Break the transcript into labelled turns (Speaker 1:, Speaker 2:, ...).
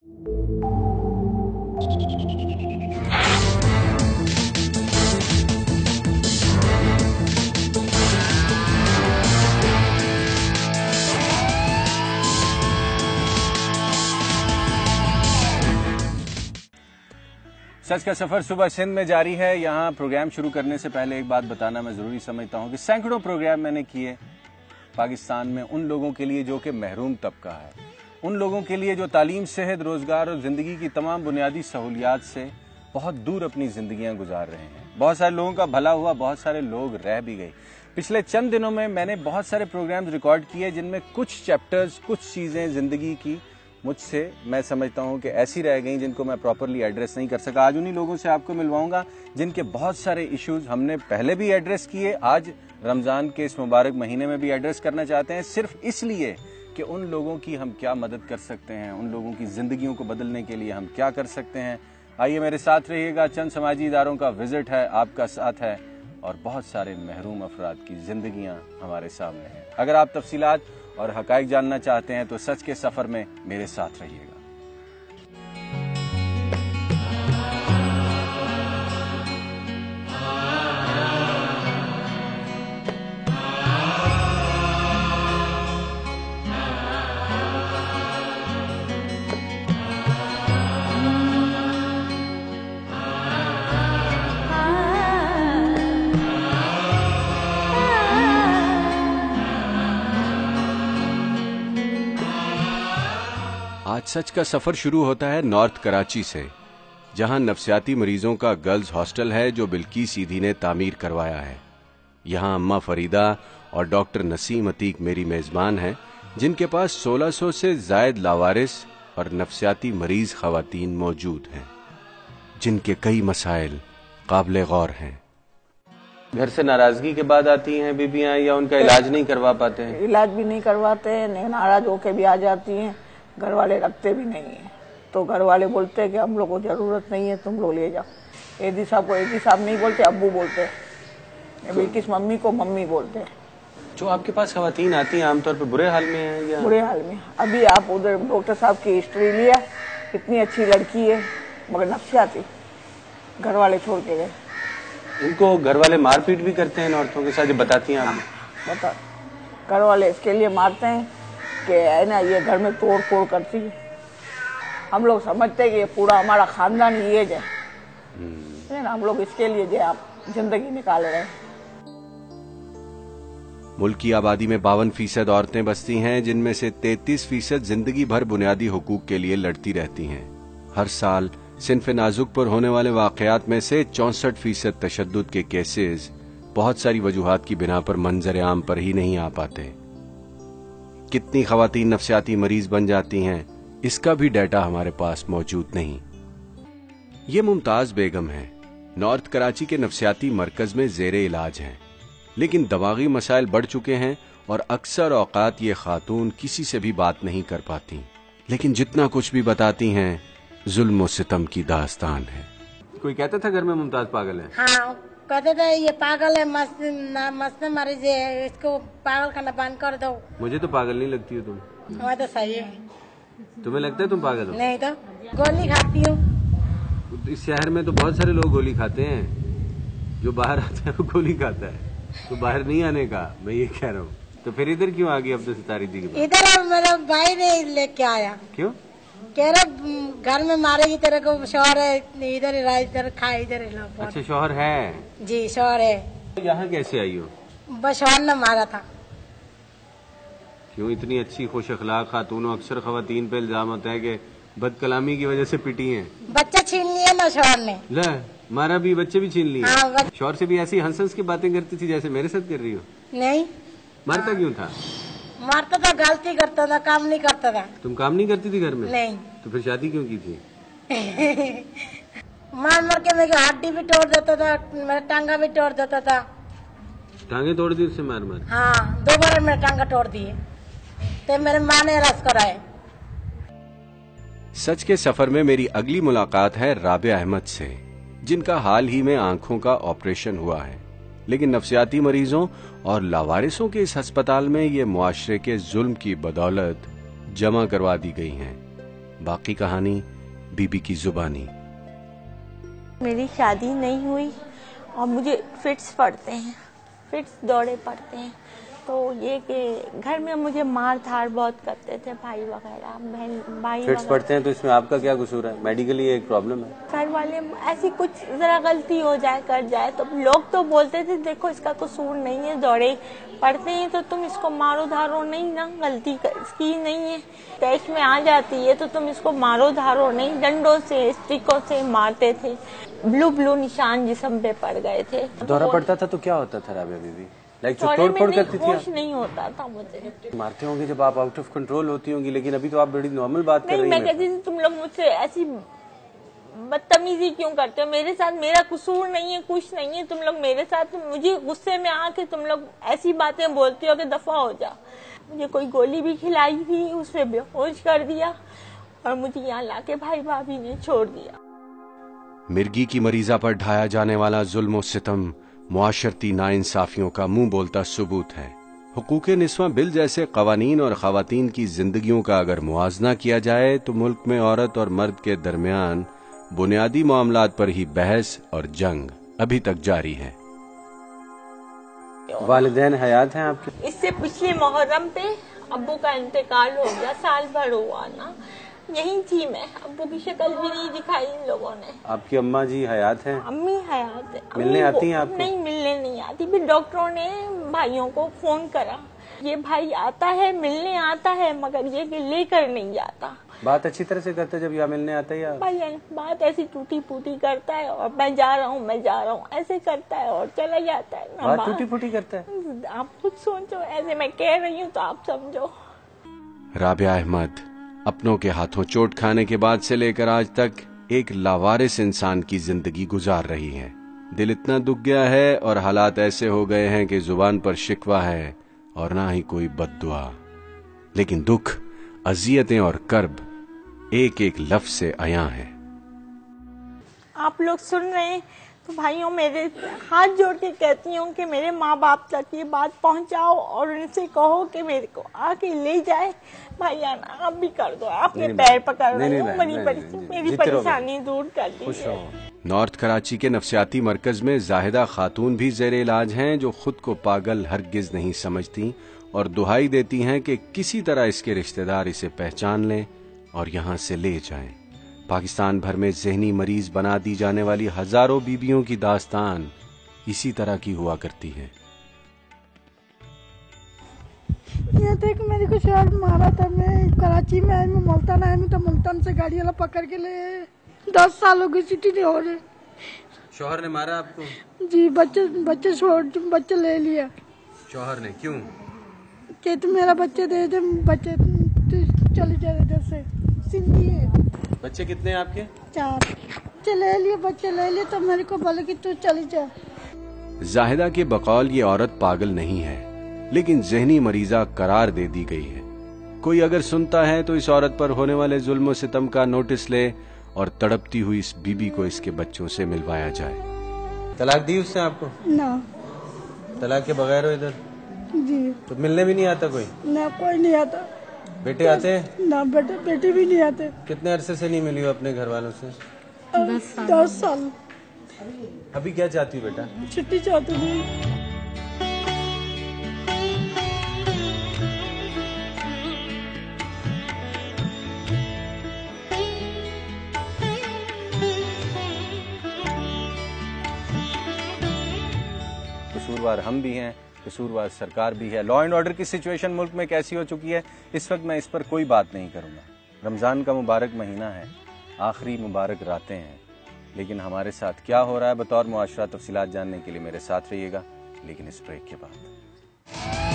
Speaker 1: सच का सफर सुबह सिंध में जारी है। यहाँ प्रोग्राम शुरू करने से पहले एक बात बताना मैं जरूरी समझता हूँ कि सैकड़ों प्रोग्राम मैंने किए पाकिस्तान में उन लोगों के लिए जो कि महरूम तबका है, उन लोगों के लिए जो तालीम, सेहत, रोजगार और जिंदगी की तमाम बुनियादी सहूलियात से बहुत दूर अपनी जिंदगियां गुजार रहे हैं। बहुत सारे लोगों का भला हुआ, बहुत सारे लोग रह भी गए। पिछले चंद दिनों में मैंने बहुत सारे प्रोग्राम्स रिकॉर्ड किए जिनमें कुछ चैप्टर्स, कुछ चीजें जिंदगी की मुझसे मैं समझता हूं कि ऐसी रह गई जिनको मैं प्रॉपरली एड्रेस नहीं कर सका। आज उन्हीं लोगों से आपको मिलवाऊंगा जिनके बहुत सारे इश्यूज हमने पहले भी एड्रेस किए, आज रमजान के इस मुबारक महीने में भी एड्रेस करना चाहते हैं, सिर्फ इसलिए कि उन लोगों की हम क्या मदद कर सकते हैं, उन लोगों की जिंदगियों को बदलने के लिए हम क्या कर सकते हैं। आइए मेरे साथ रहिएगा। चंद समाजी इदारों का विजिट है, आपका साथ है और बहुत सारे महरूम अफराद की जिंदगियां हमारे सामने हैं। अगर आप तफसीलात और हकाइक जानना चाहते हैं तो सच के सफर में मेरे साथ रहिएगा। आज सच का सफर शुरू होता है नॉर्थ कराची से, जहां नफ्सियाती मरीजों का गर्ल्स हॉस्टल है जो बिल्किस सीधी ने तामीर करवाया है। यहां अम्मा फरीदा और डॉक्टर नसीम अतीक मेरी मेजबान हैं, जिनके पास 1600 से जायद लावारिस और नफ्सियाती मरीज खवातीन मौजूद हैं, जिनके कई मसाइल काबिल गौर हैं। घर से नाराजगी के बाद आती हैं बीबियां या उनका इलाज नहीं करवा पाते हैं?
Speaker 2: इलाज भी नहीं करवाते हैं, नाराज होके भी आ जाती हैं। घर वाले रखते भी नहीं है, तो घर वाले बोलते हैं कि हम लोग को जरूरत नहीं है, तुम लोग ले जाओ। एदी साहब को एदी साहब नहीं बोलते, अब्बू बोलते हैं। बिल्किस मम्मी को मम्मी बोलते हैं।
Speaker 1: जो आपके पास खवातीन आती हैं आमतौर पर बुरे हाल में हैं या?
Speaker 2: बुरे हाल में। अभी आप उधर डॉक्टर साहब की हिस्ट्री लिया, इतनी अच्छी लड़की है मगर नफ्सियाती, घर वाले छोड़ के गए।
Speaker 1: उनको घर वाले मारपीट भी करते हैं औरतों के साथ, जो बताती हैं आप?
Speaker 2: बता, घर वाले इसके लिए मारते हैं कि है ना, ये घर में तोड़ फोड़ करती है। हम लोग समझते हैं कि ये पूरा हमारा खानदान ये है ना, हम लोग इसके लिए जो आप जिंदगी निकाल रहे हैं।
Speaker 1: मुल्क की आबादी में 52% औरतें बसती हैं, जिनमें से 33% जिंदगी भर बुनियादी हुकूक के लिए लड़ती रहती हैं। हर साल सिन्फ नाजुक पर होने वाले वाकयात में से 64% तशद्दुद के केसेस बहुत सारी वजूहात की बिना पर मंजर आम पर ही नहीं आ पाते। कितनी खवातीन नफ्सियाती मरीज बन जाती हैं, इसका भी डाटा हमारे पास मौजूद नहीं। ये मुमताज बेगम है, नॉर्थ कराची के नफ्सियाती मरकज में जेरे इलाज हैं, लेकिन दमागी मसाइल बढ़ चुके हैं और अक्सर औकात ये खातून किसी से भी बात नहीं कर पाती, लेकिन जितना कुछ भी बताती हैं जुल्म और सितम की दास्तान है। कोई कहता था घर में मुमताज पागल है?
Speaker 3: हाँ, कहते थे ये पागल है, मस्त मरीज है, इसको पागल खाना बंद कर दो।
Speaker 1: मुझे तो पागल नहीं लगती हो तुम।
Speaker 3: मैं तो सही है।
Speaker 1: तुम्हें लगता है तुम पागल हो?
Speaker 3: नहीं तो गोली खाती हूँ।
Speaker 1: इस शहर में तो बहुत सारे लोग गोली खाते हैं, जो बाहर आता है वो गोली खाता है, तो बाहर नहीं आने का मैं ये कह रहा हूँ। तो फिर इधर क्यों आ गई अब तो सितारी दी?
Speaker 3: इधर मेरा भाई ने लेके आया।
Speaker 1: क्यों?
Speaker 3: कह रहा घर में मारेगी तेरे को, शौहर है, इधर ही रहा, इधर खा, इधर ही।
Speaker 1: अच्छा, शौहर है?
Speaker 3: जी शौहर है।
Speaker 1: तो यहाँ कैसे आई हो?
Speaker 3: बस शौहर ने मारा था।
Speaker 1: क्यों? इतनी अच्छी खुश अखलाक खातून, अक्सर खवातीन पे इल्जाम होता है कि बदकलामी की वजह से पिटी हैं।
Speaker 3: बच्चा छीन लिया ना शौहर ने।
Speaker 1: ले, मारा भी, बच्चे भी छीन लिए।
Speaker 3: हाँ,
Speaker 1: शौहर से भी ऐसी हंस हंस की बातें करती थी जैसे मेरे साथ कर रही हो?
Speaker 3: नहीं।
Speaker 1: मारता क्यों था?
Speaker 3: मारता था, गलती करता था, काम नहीं करता था।
Speaker 1: तुम काम नहीं करती थी घर में?
Speaker 3: नहीं।
Speaker 1: तो फिर शादी क्यों की थी?
Speaker 3: मार मार के मेरी हड्डी भी तोड़ देता था, मेरा टांगा भी तोड़ देता था।
Speaker 1: टांगे तोड़ दी उससे मार मार?
Speaker 3: हाँ, 2 बार मेरे टांगा तोड़ दिए, तो मेरे माँ ने रस कराए।
Speaker 1: सच के सफर में मेरी अगली मुलाकात है राबिया अहमद से, जिनका हाल ही में आंखों का ऑपरेशन हुआ है, लेकिन नफ्सियाती मरीजों और लावारिसों के इस अस्पताल में ये मुआशरे के जुल्म की बदौलत जमा करवा दी गई हैं। बाकी कहानी बीबी की जुबानी।
Speaker 4: मेरी शादी नहीं हुई और मुझे फिट्स पड़ते हैं, फिट्स दौरे पड़ते हैं। तो ये कि घर में मुझे मार धार बहुत करते थे भाई वगैरह, बहन भाई।
Speaker 1: फिट्स पड़ते हैं तो इसमें आपका क्या कसूर है? मेडिकली एक प्रॉब्लम है।
Speaker 4: घर वाले ऐसी कुछ जरा गलती हो जाए कर जाए तो लोग तो बोलते थे देखो इसका कसूर नहीं है, दौरे पड़ते हैं तो तुम इसको मारो धारो नहीं ना, गलती इसकी नहीं है। कैश में आ जाती है तो तुम इसको मारो धारो नहीं, डंडों से स्टिकों से मारते थे। ब्लू निशान जिस्म पे पड़ गए थे।
Speaker 1: दौरा पड़ता था तो क्या होता था राबिया बीबी? लाइक जो तोड़-फोड़ करती थी?
Speaker 4: होश नहीं होता था मुझे।
Speaker 1: मारते होंगे जब आप आउट ऑफ कंट्रोल होती होंगी, लेकिन अभी तो आप बड़ी नॉर्मल बात कर रही हैं।
Speaker 4: मैं कहती थी तुम लोग मुझसे ऐसी बदतमीजी क्यों करते हो? मेरे साथ मेरा कसूर नहीं है, कुछ नहीं है, तुम लोग मेरे साथ मुझे गुस्से में आके तुम लोग ऐसी बातें बोलते हो कि दफा हो जा। मुझे कोई गोली भी खिलाई थी, उसमें बेहोश कर दिया और मुझे यहाँ लाके भाई भाभी ने छोड़ दिया।
Speaker 1: मिर्गी की मरीजा पर ढाया जाने वाला जुल्म और सितम मुआशरती नाइंसाफियों का मुंह बोलता सबूत है। हुकूक़े निस्वां बिल जैसे कवानीन और खवातीन की जिंदगियों का अगर मुआजना किया जाए तो मुल्क में औरत और मर्द के दरमियान बुनियादी मामलात पर ही बहस और जंग अभी तक जारी है। वालिदैन हयात हैं आपके?
Speaker 4: इससे पिछले मुहर्रम पे अब्बू का इंतकाल हो गया, साल भर हुआ ना, यही थी मैं। अब्बू की शक्ल भी नहीं दिखाई इन लोगों ने।
Speaker 1: आपकी अम्मा जी हयात हैं?
Speaker 4: अम्मी हयात है।
Speaker 1: मिलने आती हैं आपको?
Speaker 4: नहीं, मिलने नहीं आती। फिर डॉक्टरों ने भाइयों को फोन करा, ये भाई आता है मिलने आता है मगर ये लेकर नहीं जाता।
Speaker 1: बात अच्छी तरह से करता है जब यहाँ मिलने आता है या
Speaker 4: भाई बात ऐसी टूटी फूटी करता है और मैं जा रहा हूँ ऐसे करता है और चला जाता है ना।
Speaker 1: बात टूटी फूटी करता है?
Speaker 4: आप खुद सोचो, ऐसे मैं कह रही हूँ तो आप समझो।
Speaker 1: राबिया अहमद अपनों के हाथों चोट खाने के बाद से लेकर आज तक एक लावारिस इंसान की जिंदगी गुजार रही है। दिल इतना दुख गया है और हालात ऐसे हो गए हैं कि जुबान पर शिकवा है और ना ही कोई बद्दुआ, लेकिन दुख, अजियतें और कर्ब एक एक लफ्ज से अयां है।
Speaker 4: आप लोग सुन रहे हैं तो भाइयों मेरे हाथ जोड़ के कहती हूँ कि मेरे माँ बाप तक ये बात पहुँचाओ और उनसे कहो कि मेरे को आके ले जाए। भाईयान आप भी कर दो, आपके पैर पकड़ रही हूँ, मेरी परेशानी दूर कर दीजिए।
Speaker 1: नॉर्थ कराची के नफ्सियाती मरकज में जाहिदा खातून भी ज़ेरे इलाज हैं जो खुद को पागल हरगिज नहीं समझती और दुहाई देती हैं कि किसी तरह इसके रिश्तेदार इसे पहचान लें और यहाँ से ले जाएं। पाकिस्तान भर में ज़हनी मरीज बना दी जाने वाली हजारों बीबियों की दास्तान इसी तरह की हुआ करती है।
Speaker 5: ये देख मेरे को शहर मारा था, मैं कराची में आई, मैं मुल्तान आई, तो मुल्तान से गाड़ी वाला पकड़ के ले 10 सालों की सिटी नहीं हो रही।
Speaker 1: शौहर ने मारा आपको?
Speaker 5: जी, बच्चे ले लिया।
Speaker 1: शौहर ने क्यों?
Speaker 5: कि तुम मेरा बच्चे दे दे, बच्चे चले जाए इधर से। सिंधी है।
Speaker 1: बच्चे कितने हैं आपके?
Speaker 5: 4। बच्चे ले लिए तो मेरे को बोले कि तू चली जा।
Speaker 1: जाहिदा के बकौल ये औरत पागल नहीं है, लेकिन जहनी मरीजा करार दे दी गई है। कोई अगर सुनता है तो इस औरत पर होने वाले जुल्म सितम का नोटिस ले और तड़पती हुई इस बीबी को इसके बच्चों से मिलवाया जाए। तलाक दी उसने आपको?
Speaker 5: ना,
Speaker 1: तलाक के बगैर हो इधर?
Speaker 5: जी।
Speaker 1: तो मिलने भी नहीं आता कोई?
Speaker 5: ना, कोई नहीं आता।
Speaker 1: बेटे आते हैं?
Speaker 5: ना, बेटे भी नहीं आते।
Speaker 1: कितने अरसे से नहीं मिली हो अपने घर वालों से?
Speaker 5: 10 साल।
Speaker 1: अभी क्या चाहती हो बेटा?
Speaker 5: छुट्टी चाहती थी।
Speaker 1: कसूरवार हम भी हैं, कसूरवार सरकार भी है। लॉ एंड ऑर्डर की सिचुएशन मुल्क में कैसी हो चुकी है इस वक्त मैं इस पर कोई बात नहीं करूंगा। रमजान का मुबारक महीना है, आखिरी मुबारक रातें हैं, लेकिन हमारे साथ क्या हो रहा है बतौर मुआशरा तफसीलात जानने के लिए मेरे साथ रहिएगा, लेकिन इस ब्रेक के बाद।